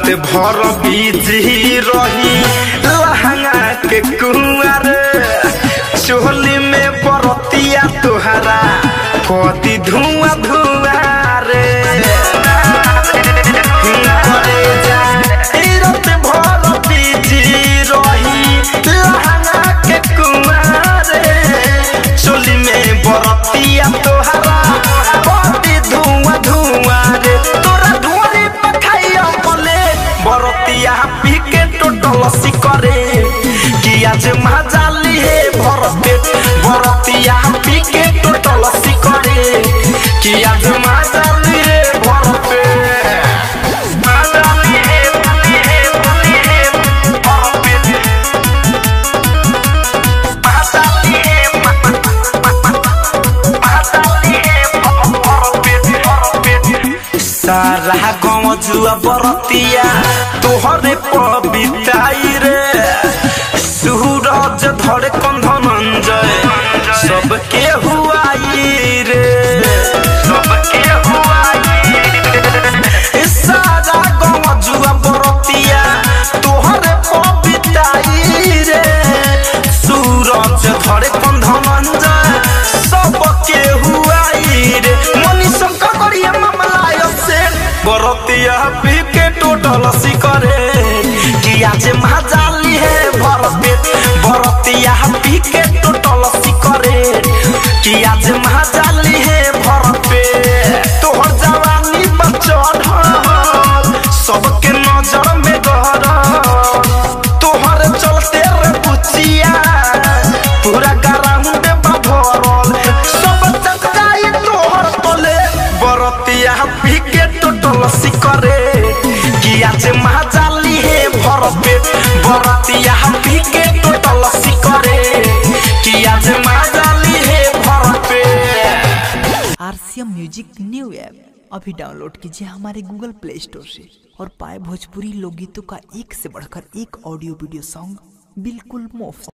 भर बीजी रही लहंगा के कुंवर चोली में बरतिया तुहरा कति धुआं धुआं रे रात भर बीजी रही लहंगा के कुंवर चोली में बरतिया तुहरा कति धुआं धुआं रे तोरा धुआरी पखाइया बोले बरतिया पी के टोटल सिकरे कि आज मजाली है भरते बरतिया पी के टोटल सिकरे कि आज मजाली है भरते मजाली है भरते मजाली है भरते सारा गाँव जुआ बरतिया तोहरे पबिताई रे सूरज धरे कंधनंजय सबके हुआई रे सबके हुआई सारा गाँव जुआ बरतिया तोहरे पबिताई रे सूरज धरे कंधनंजय सबके हुआई रे मनी शंकर करिया मामला से बरतिया पी के टोटल सिकरे कि आज मजाली है भरते बरतिया पी के टोटल सिकरे कि आज मजाली है भरते तोहर जवानी बचल सबके नजर में गहर तोहर चलते रे पुचिया पूरा ग्राउंड भरल सब चकाई तोहर तले बरतिया पी के टोटल सिकरे कि आज मजाली है भरते बरतिया पी के टोटल सिकरे कि आज मजाली है भरते। आरसीएम म्यूजिक न्यू ऐप अभी डाउनलोड कीजिए हमारे गूगल प्ले स्टोर से और पाए भोजपुरी लोकगीतों का एक से बढ़कर एक ऑडियो वीडियो सॉन्ग बिल्कुल मुफ्त।